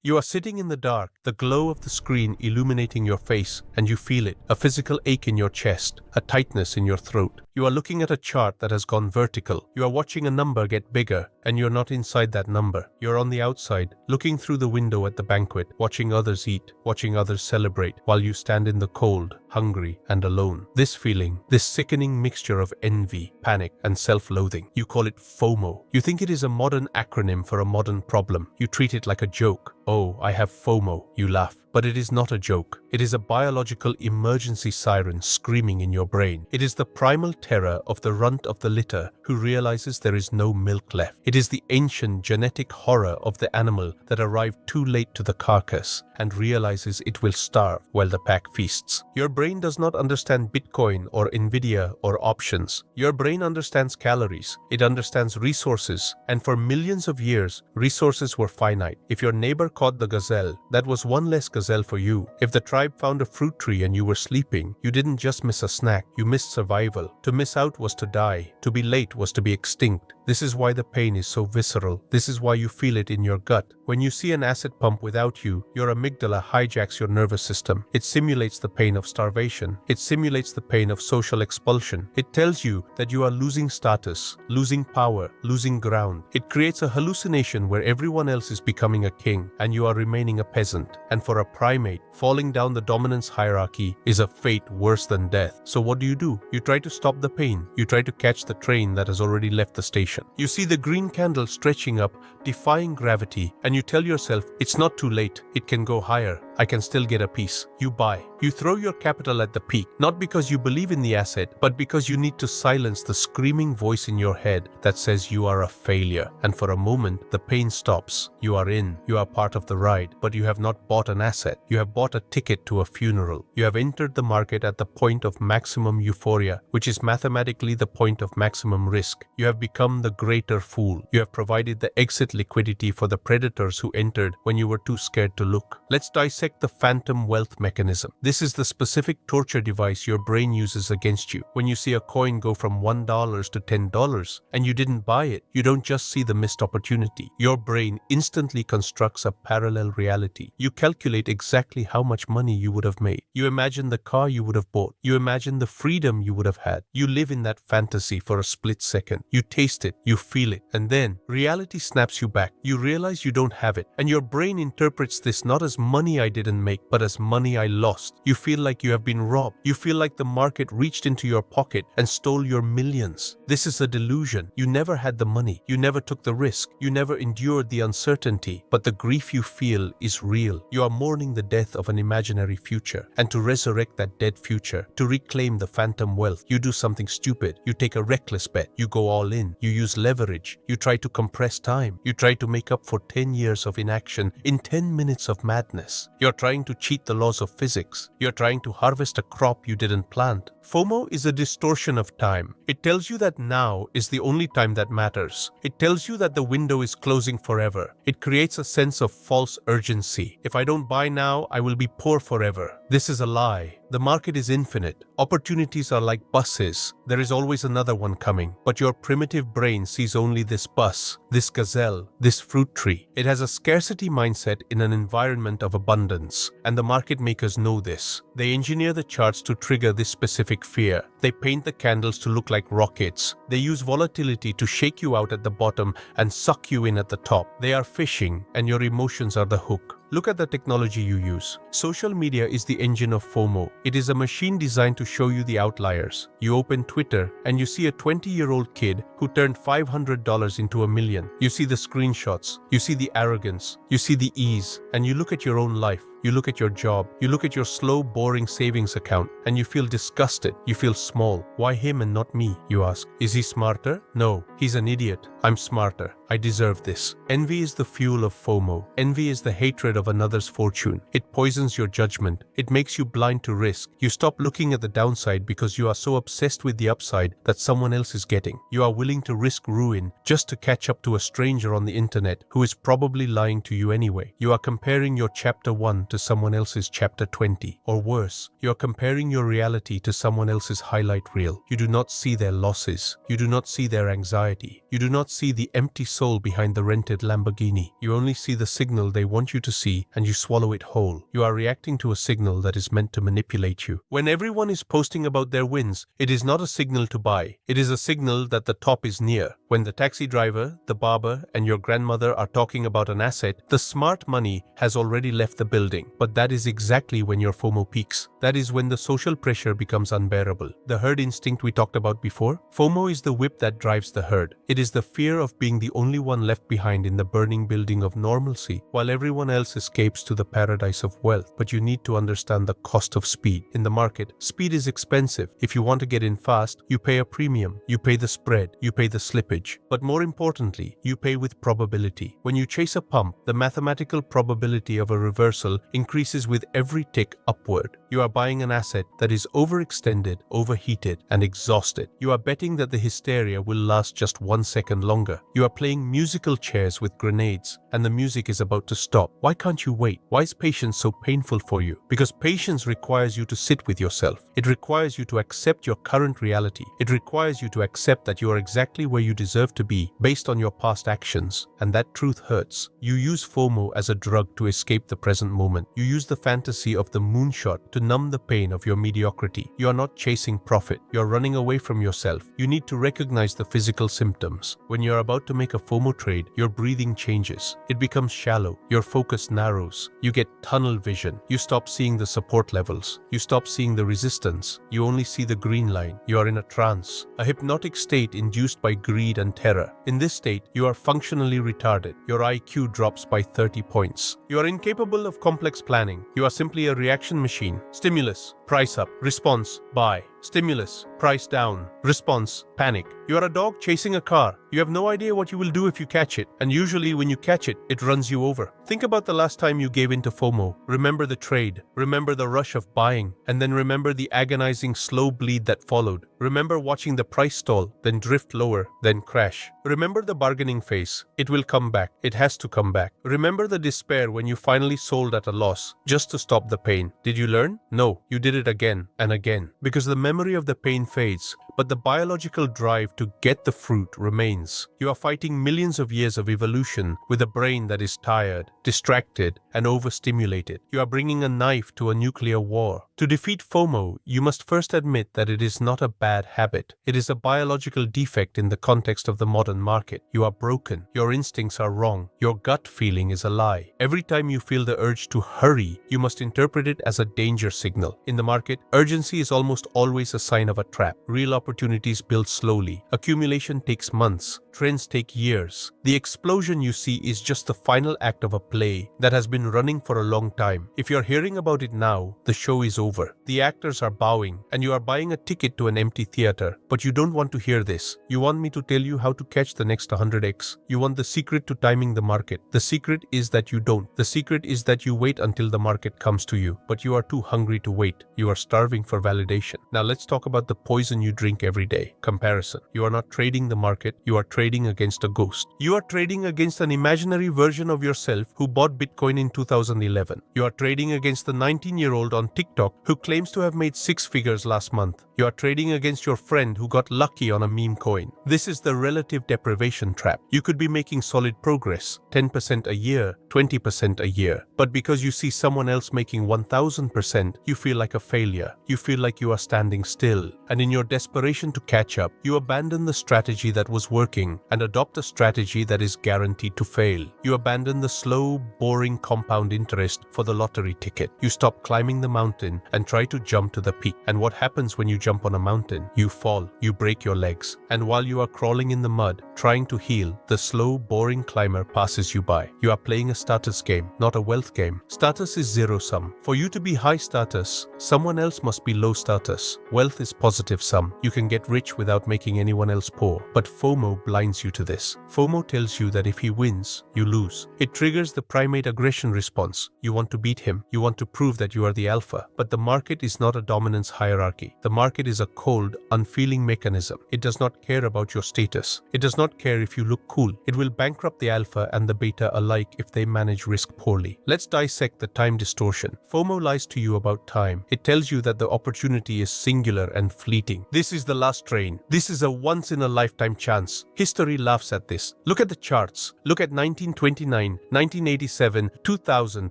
You are sitting in the dark, the glow of the screen illuminating your face, and you feel it, a physical ache in your chest, a tightness in your throat. You are looking at a chart that has gone vertical. You are watching a number get bigger, and you're not inside that number. You're on the outside, looking through the window at the banquet, watching others eat, watching others celebrate, while you stand in the cold, hungry, and alone. This feeling, this sickening mixture of envy, panic, and self-loathing, you call it FOMO. You think it is a modern acronym for a modern problem. You treat it like a joke. Oh, I have FOMO, you laugh. But it is not a joke. It is a biological emergency siren screaming in your brain. It is the primal terror of the runt of the litter who realizes there is no milk left. It is the ancient genetic horror of the animal that arrived too late to the carcass and realizes it will starve while the pack feasts. Your brain does not understand Bitcoin or Nvidia or options. Your brain understands calories. It understands resources. And for millions of years, resources were finite. If your neighbor caught the gazelle, that was one less gazelle for you. If the tribe found a fruit tree and you were sleeping, you didn't just miss a snack, you missed survival. To miss out was to die. To be late was to be extinct. This is why the pain is so visceral. This is why you feel it in your gut. When you see an acid pump without you, your amygdala hijacks your nervous system. It simulates the pain of starvation. It simulates the pain of social expulsion. It tells you that you are losing status, losing power, losing ground. It creates a hallucination where everyone else is becoming a king and you are remaining a peasant. And for a primate, falling down the dominance hierarchy is a fate worse than death. So what do? You try to stop the pain. You try to catch the train that has already left the station. You see the green candle stretching up, defying gravity, and you tell yourself, it's not too late. It can go higher. I can still get a piece. You buy. You throw your capital at the peak, not because you believe in the asset, but because you need to silence the screaming voice in your head that says you are a failure. And for a moment, the pain stops. You are in. You are part of the ride, but you have not bought an asset. You have bought a ticket to a funeral. You have entered the market at the point of maximum euphoria, which is mathematically the point of maximum risk. You have become the greater fool. You have provided the exit liquidity for the predators who entered when you were too scared to look. Let's dissect the phantom wealth mechanism. This is the specific torture device your brain uses against you. When you see a coin go from $1 to $10 and you didn't buy it, you don't just see the missed opportunity. Your brain instantly constructs a parallel reality. You calculate exactly how much money you would have made. You imagine the car you would have bought. You imagine the freedom you would have had. You live in that fantasy for a split second. You taste it, you feel it, and then reality snaps you back. You realize you don't have it, and your brain interprets this not as money I didn't make, but as money I lost. You feel like you have been robbed. You feel like the market reached into your pocket and stole your millions. This is a delusion. You never had the money. You never took the risk. You never endured the uncertainty. But the grief you feel is real. You are mourning the death of an imaginary future. And to resurrect that dead future, to reclaim the phantom wealth, you do something stupid. You take a reckless bet. You go all in. You use leverage. You try to compress time. You try to make up for 10 years of inaction in 10 minutes of madness. You're trying to cheat the laws of physics. You're trying to harvest a crop you didn't plant. FOMO is a distortion of time. It tells you that now is the only time that matters. It tells you that the window is closing forever. It creates a sense of false urgency. If I don't buy now, I will be poor forever. This is a lie. The market is infinite. Opportunities are like buses. There is always another one coming. But your primitive brain sees only this bus, this gazelle, this fruit tree. It has a scarcity mindset in an environment of abundance. And the market makers know this. They engineer the charts to trigger this specific fear. They paint the candles to look like rockets. They use volatility to shake you out at the bottom and suck you in at the top. They are fishing, and your emotions are the hook. Look at the technology you use. Social media is the engine of FOMO. It is a machine designed to show you the outliers. You open Twitter and you see a 20-year-old kid who turned $500 into $1 million. You see the screenshots. You see the arrogance. You see the ease. And you look at your own life. You look at your job, you look at your slow, boring savings account, and you feel disgusted. You feel small. Why him and not me, you ask. Is he smarter? No, he's an idiot. I'm smarter. I deserve this. Envy is the fuel of FOMO. Envy is the hatred of another's fortune. It poisons your judgment. It makes you blind to risk. You stop looking at the downside because you are so obsessed with the upside that someone else is getting. You are willing to risk ruin just to catch up to a stranger on the internet who is probably lying to you anyway. You are comparing your chapter 1 to someone else's chapter 20. Or worse, you're comparing your reality to someone else's highlight reel. You do not see their losses. You do not see their anxiety. You do not see the empty soul behind the rented Lamborghini. You only see the signal they want you to see, and you swallow it whole. You are reacting to a signal that is meant to manipulate you. When everyone is posting about their wins, it is not a signal to buy. It is a signal that the top is near. When the taxi driver, the barber, and your grandmother are talking about an asset, the smart money has already left the building. But that is exactly when your FOMO peaks. That is when the social pressure becomes unbearable. The herd instinct we talked about before? FOMO is the whip that drives the herd. It is the fear of being the only one left behind in the burning building of normalcy, while everyone else escapes to the paradise of wealth. But you need to understand the cost of speed. In the market, speed is expensive. If you want to get in fast, you pay a premium. You pay the spread. You pay the slippage. But more importantly, you pay with probability. When you chase a pump, the mathematical probability of a reversal increases with every tick upward. You are buying an asset that is overextended, overheated, and exhausted. You are betting that the hysteria will last just 1 second longer. You are playing musical chairs with grenades, and the music is about to stop. Why can't you wait? Why is patience so painful for you? Because patience requires you to sit with yourself. It requires you to accept your current reality. It requires you to accept that you are exactly where you deserve to be based on your past actions, and that truth hurts. You use FOMO as a drug to escape the present moment. You use the fantasy of the moonshot to numb the pain of your mediocrity. You are not chasing profit. You are running away from yourself. You need to recognize the physical symptoms. When you are about to make a FOMO trade, your breathing changes. It becomes shallow. Your focus narrows. You get tunnel vision. You stop seeing the support levels. You stop seeing the resistance. You only see the green line. You are in a trance, a hypnotic state induced by greed and terror. In this state, you are functionally retarded. Your IQ drops by 30 points. You are incapable of complex planning. You are simply a reaction machine. Stimulus, price up. Response, buy. Stimulus, price down. Response, panic. You are a dog chasing a car. You have no idea what you will do if you catch it, and usually when you catch it, it runs you over. Think about the last time you gave in to FOMO. Remember the trade. Remember the rush of buying, and then remember the agonizing slow bleed that followed. Remember watching the price stall, then drift lower, then crash. Remember the bargaining phase. It will come back. It has to come back. Remember the despair when you finally sold at a loss, just to stop the pain. Did you learn? No, you did it again and again. Because the memory of the pain fades, but the biological drive to get the fruit remains. You are fighting millions of years of evolution with a brain that is tired, distracted, and overstimulated. You are bringing a knife to a nuclear war. To defeat FOMO, you must first admit that it is not a bad habit. It is a biological defect in the context of the modern market. You are broken. Your instincts are wrong. Your gut feeling is a lie. Every time you feel the urge to hurry, you must interpret it as a danger signal. In the market, urgency is almost always a sign of a trap. Real opportunities build slowly. Accumulation takes months. Trends take years. The explosion you see is just the final act of a play that has been running for a long time. If you're hearing about it now, the show is over. The actors are bowing, and you are buying a ticket to an empty theater. But you don't want to hear this. You want me to tell you how to catch the next 100x. You want the secret to timing the market. The secret is that you don't. The secret is that you wait until the market comes to you. But you are too hungry to wait. You are starving for validation. Now let's talk about the poison you drink every day. Comparison. You are not trading the market. You are trading against a ghost. You are trading against an imaginary version of yourself who bought Bitcoin in 2011. You are trading against the 19-year-old on TikTok who claims to have made 6 figures last month. You are trading against your friend who got lucky on a meme coin. This is the relative deprivation trap. You could be making solid progress, 10% a year, 20% a year. But because you see someone else making 1000%, you feel like a failure. You feel like you are standing still. And in your desperation to catch up, you abandon the strategy that was working and adopt a strategy that is guaranteed to fail. You abandon the slow, boring compound interest for the lottery ticket. You stop climbing the mountain and try to jump to the peak. And what happens when you jump on a mountain? You fall. You break your legs. And while you are crawling in the mud, trying to heal, the slow, boring climber passes you by. You are playing a status game, not a wealth game. Status is zero-sum. For you to be high status, someone else must be low status. Wealth is positive sum. You You can get rich without making anyone else poor. But FOMO blinds you to this. FOMO tells you that if he wins, you lose. It triggers the primate aggression response. You want to beat him. You want to prove that you are the alpha. But the market is not a dominance hierarchy. The market is a cold, unfeeling mechanism. It does not care about your status. It does not care if you look cool. It will bankrupt the alpha and the beta alike if they manage risk poorly. Let's dissect the time distortion. FOMO lies to you about time. It tells you that the opportunity is singular and fleeting. This is the last train. This is a once-in-a-lifetime chance. History laughs at this. Look at the charts. Look at 1929, 1987, 2000,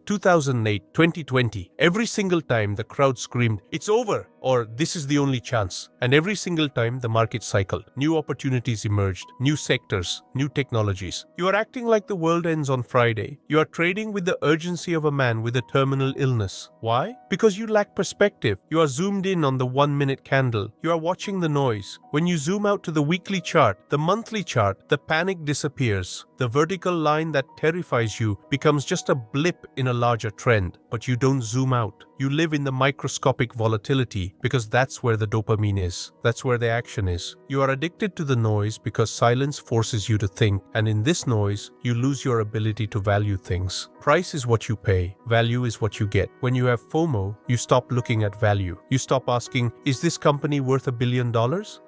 2008, 2020. Every single time the crowd screamed, "It's over!" or "This is the only chance." And every single time the market cycled. New opportunities emerged, new sectors, new technologies. You are acting like the world ends on Friday. You are trading with the urgency of a man with a terminal illness. Why? Because you lack perspective. You are zoomed in on the 1-minute candle. You are watching the noise. When you zoom out to the weekly chart, the monthly chart, the panic disappears. The vertical line that terrifies you becomes just a blip in a larger trend. But you don't zoom out. You live in the microscopic volatility because that's where the dopamine is. That's where the action is. You are addicted to the noise because silence forces you to think, and in this noise, you lose your ability to value things. Price is what you pay. Value is what you get. When you have FOMO, you stop looking at value. You stop asking, is this company worth $1 billion?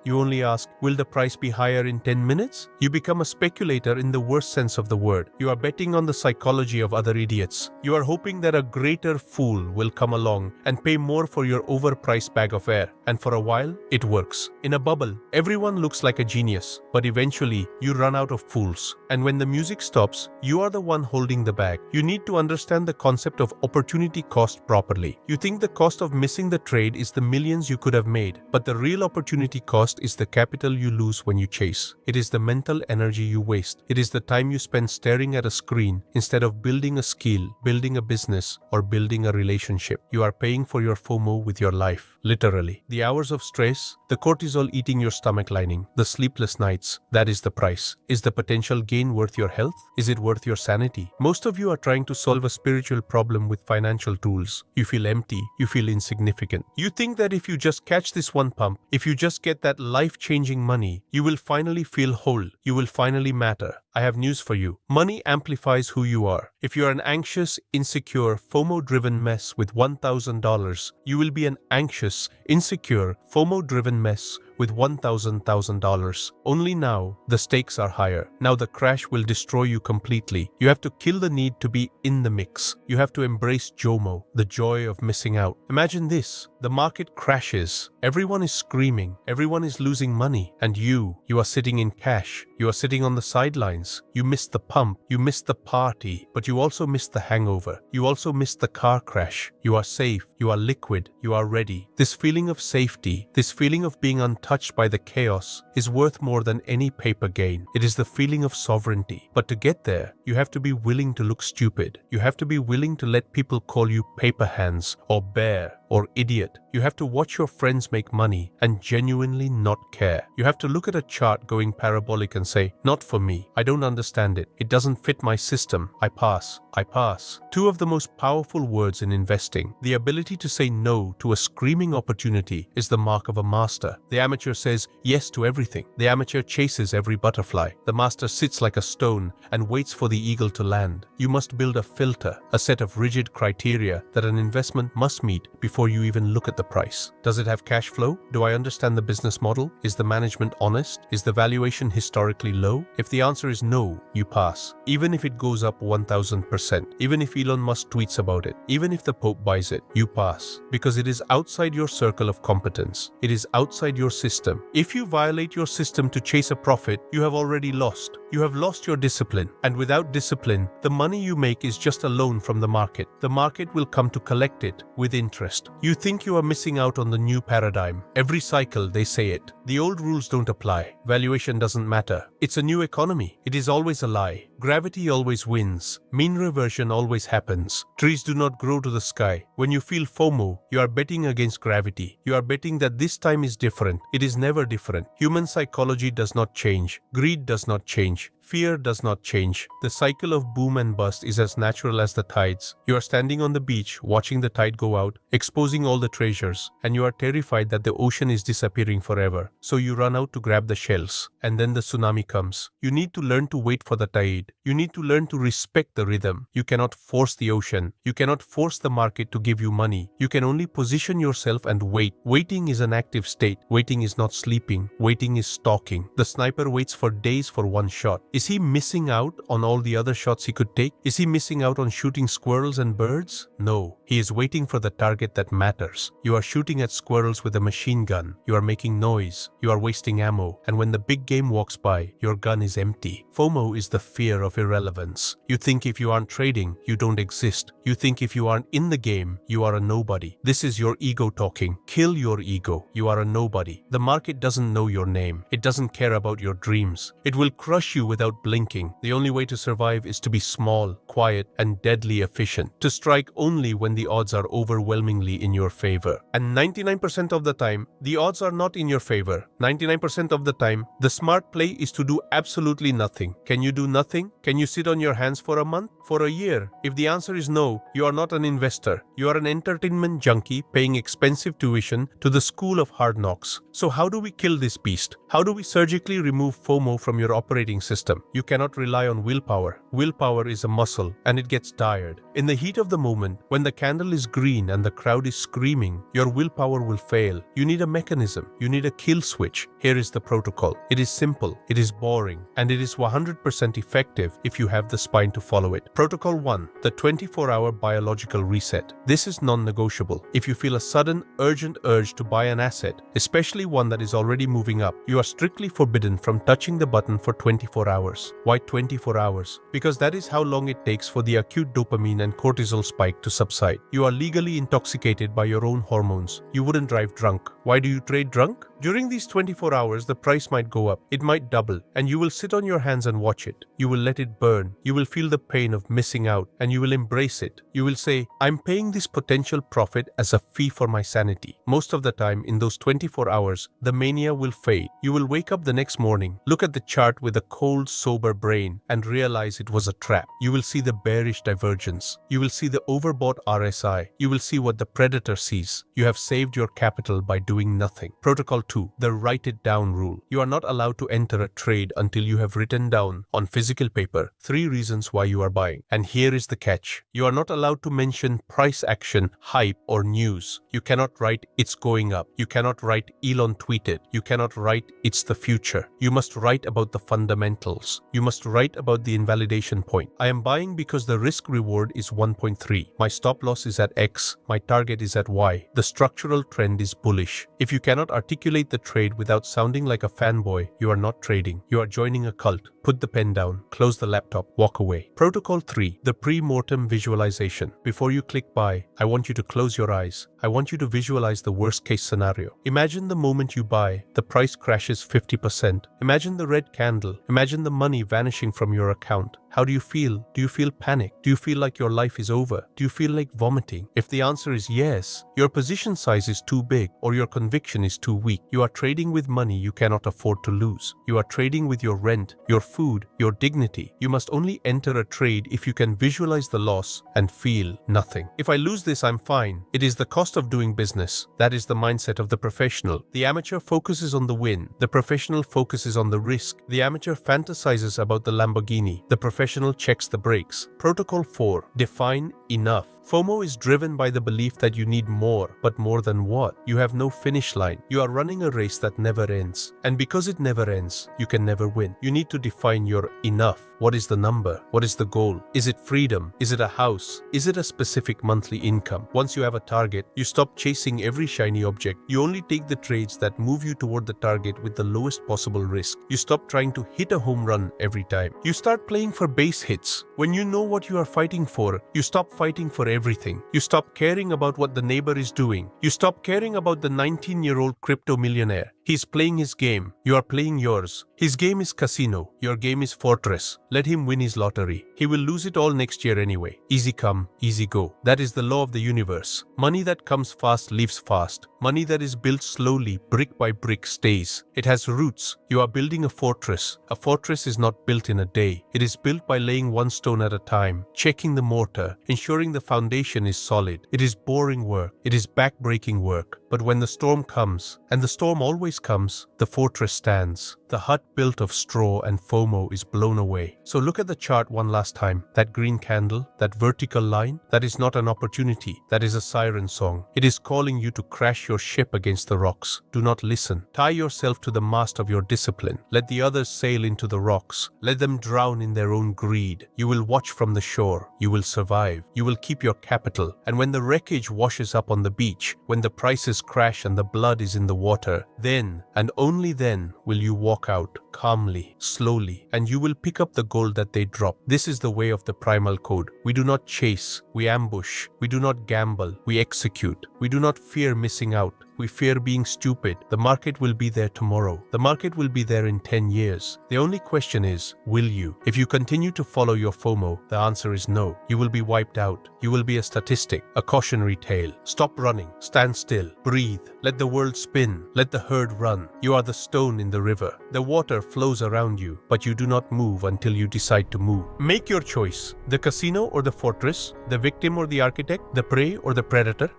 You only ask, will the price be higher in 10 minutes? You become a speculator in the worst sense of the word. You are betting on the psychology of other idiots. You are hoping that a greater fool will come along and pay more for your overpriced bag of air. And for a while, it works. In a bubble, everyone looks like a genius, but eventually you run out of fools. And when the music stops, you are the one holding the bag. You need to understand the concept of opportunity cost properly. You think the cost of missing the trade is the millions you could have made, but the real opportunity cost is the capital you lose when you chase. It is the mental energy you waste. It is the time you spend staring at a screen instead of building a skill, building a business, or building a relationship. You are paying for your FOMO with your life, literally. The hours of stress, the cortisol eating your stomach lining, the sleepless nights, that is the price. Is the potential gain worth your health? Is it worth your sanity? Most of you are trying to solve a spiritual problem with financial tools. You feel empty, you feel insignificant. You think that if you just catch this one pump, if you just get that life-changing money, you will finally feel whole, you will finally matter. I have news for you. Money amplifies who you are. If you are an anxious, insecure, FOMO-driven mess with $1,000, you will be an anxious, insecure, FOMO-driven mess with $1,000. Only now, the stakes are higher. Now the crash will destroy you completely. You have to kill the need to be in the mix. You have to embrace JOMO, the joy of missing out. Imagine this. The market crashes. Everyone is screaming. Everyone is losing money. And you are sitting in cash. You are sitting on the sidelines. You missed the pump. You missed the party. But you also missed the hangover. You also missed the car crash. You are safe. You are liquid. You are ready. This feeling of safety, this feeling of being untouched by the chaos is worth more than any paper gain. It is the feeling of sovereignty. But to get there, you have to be willing to look stupid. You have to be willing to let people call you paper hands or bear or idiot. You have to watch your friends make money and genuinely not care. You have to look at a chart going parabolic and say, not for me. I don't understand it. It doesn't fit my system. I pass. I pass. Two of the most powerful words in investing. The ability to say no to a screaming opportunity is the mark of a master. The amateur says yes to everything. The amateur chases every butterfly. The master sits like a stone and waits for the eagle to land. You must build a filter, a set of rigid criteria that an investment must meet before you even look at the price. Does it have cash flow? Do I understand the business model? Is the management honest? Is the valuation historically low? If the answer is no, you pass. Even if it goes up 1000%. Even if Elon Musk tweets about it. Even if the Pope buys it, you pass. Because it is outside your circle of competence. It is outside your system. If you violate your system to chase a profit, you have already lost. You have lost your discipline. And without discipline, the money you make is just a loan from the market. The market will come to collect it with interest. You think you are missing out on the new paradigm. Every cycle they say it. The old rules don't apply. Valuation doesn't matter. It's a new economy. It is always a lie. Gravity always wins. Mean reversion always happens. Trees do not grow to the sky. When you feel FOMO, you are betting against gravity. You are betting that this time is different. It is never different. Human psychology does not change. Greed does not change. Fear does not change. The cycle of boom and bust is as natural as the tides. You are standing on the beach, watching the tide go out, exposing all the treasures, and you are terrified that the ocean is disappearing forever. So you run out to grab the shells, and then the tsunami comes. You need to learn to wait for the tide. You need to learn to respect the rhythm. You cannot force the ocean. You cannot force the market to give you money. You can only position yourself and wait. Waiting is an active state. Waiting is not sleeping. Waiting is stalking. The sniper waits for days for one shot. Is he missing out on all the other shots he could take? Is he missing out on shooting squirrels and birds? No. He is waiting for the target that matters. You are shooting at squirrels with a machine gun. You are making noise. You are wasting ammo. And when the big game walks by, your gun is empty. FOMO is the fear of irrelevance. You think if you aren't trading, you don't exist. You think if you aren't in the game, you are a nobody. This is your ego talking. Kill your ego. You are a nobody. The market doesn't know your name. It doesn't care about your dreams. It will crush you without blinking. The only way to survive is to be small, quiet, and deadly efficient. To strike only when the odds are overwhelmingly in your favor. And 99% of the time, the odds are not in your favor. 99% of the time, the smart play is to do absolutely nothing. Can you do nothing? Can you sit on your hands for a month? For a year? If the answer is no, you are not an investor. You are an entertainment junkie paying expensive tuition to the school of hard knocks. So how do we kill this beast? How do we surgically remove FOMO from your operating system? You cannot rely on willpower. Willpower is a muscle and it gets tired. In the heat of the moment, when the candle is green and the crowd is screaming, your willpower will fail. You need a mechanism. You need a kill switch. Here is the protocol. It is simple, it is boring, and it is 100% effective if you have the spine to follow it. Protocol 1. The 24-hour biological reset. This is non-negotiable. If you feel a sudden, urgent urge to buy an asset, especially one that is already moving up, you are strictly forbidden from touching the button for 24 hours. Why 24 hours? Because that is how long it takes for the acute dopamine and cortisol spike to subside. You are legally intoxicated by your own hormones. You wouldn't drive drunk. Why do you trade drunk? During these 24 hours, the price might go up. It might double, and you will sit on your hands and watch it. You will let it burn. You will feel the pain of missing out, and you will embrace it. You will say, I'm paying this potential profit as a fee for my sanity. Most of the time, in those 24 hours, the mania will fade. You will wake up the next morning, look at the chart with a cold, sober brain, and realize it was a trap. You will see the bearish divergence. You will see the overbought RSI. You will see what the predator sees. You have saved your capital by doing nothing. Protocol 2. The write it down rule. You are not allowed to enter a trade until you have written down on physical paper 3 reasons why you are buying. And here is the catch. You are not allowed to mention price action, hype, or news. You cannot write it's going up. You cannot write Elon tweeted. You cannot write it's the future. You must write about the fundamentals. You must write about the invalidation point. I am buying because the risk reward is 1.3. My stop loss is at X. My target is at Y. The structural trend is bullish. If you cannot articulate the trade without sounding like a fanboy, you are not trading. You are joining a cult. Put the pen down, close the laptop, walk away. Protocol 3. The pre-mortem visualization. Before you click buy, I want you to close your eyes. I want you to visualize the worst case scenario. Imagine the moment you buy, the price crashes 50%. Imagine the red candle. Imagine the money vanishing from your account. How do you feel? Do you feel panic? Do you feel like your life is over? Do you feel like vomiting? If the answer is yes, your position size is too big or your conviction is too weak. You are trading with money you cannot afford to lose. You are trading with your rent, your food, your dignity. You must only enter a trade if you can visualize the loss and feel nothing. If I lose this, I'm fine. It is the cost of doing business. That is the mindset of the professional. The amateur focuses on the win. The professional focuses on the risk. The amateur fantasizes about the Lamborghini. The professional checks the brakes. Protocol 4. Define enough. FOMO is driven by the belief that you need more, but more than what? You have no finish line. You are running a race that never ends. And because it never ends, you can never win. You need to define your enough. What is the number? What is the goal? Is it freedom? Is it a house? Is it a specific monthly income? Once you have a target, you stop chasing every shiny object. You only take the trades that move you toward the target with the lowest possible risk. You stop trying to hit a home run every time. You start playing for base hits. When you know what you are fighting for, you stop fighting for everything. You stop caring about what the neighbor is doing. You stop caring about the 19-year-old crypto millionaire. He's playing his game. You are playing yours. His game is casino. Your game is fortress. Let him win his lottery. He will lose it all next year anyway. Easy come, easy go. That is the law of the universe. Money that comes fast leaves fast. Money that is built slowly, brick by brick, stays. It has roots. You are building a fortress. A fortress is not built in a day. It is built by laying one stone at a time, checking the mortar, ensuring the foundation is solid. It is boring work. It is back-breaking work. But when the storm comes, and the storm always comes, the fortress stands. The hut built of straw and FOMO is blown away. So look at the chart one last time. That green candle, that vertical line, that is not an opportunity. That is a siren song. It is calling you to crash your ship against the rocks. Do not listen. Tie yourself to the mast of your discipline. Let the others sail into the rocks. Let them drown in their own greed. You will watch from the shore. You will survive. You will keep your capital. And when the wreckage washes up on the beach, when the prices crash and the blood is in the water, then and only then will you walk out calmly, slowly, and you will pick up the gold that they drop. This is the way of the primal code. We do not chase, we ambush. We do not gamble, we execute. We do not fear missing out. We fear being stupid. The market will be there tomorrow. The market will be there in 10 years. The only question is, will you? If you continue to follow your FOMO, the answer is no. You will be wiped out. You will be a statistic, a cautionary tale. Stop running. Stand still. Breathe. Let the world spin. Let the herd run. You are the stone in the river. The water flows around you, but you do not move until you decide to move. Make your choice. The casino or the fortress? The victim or the architect? The prey or the predator?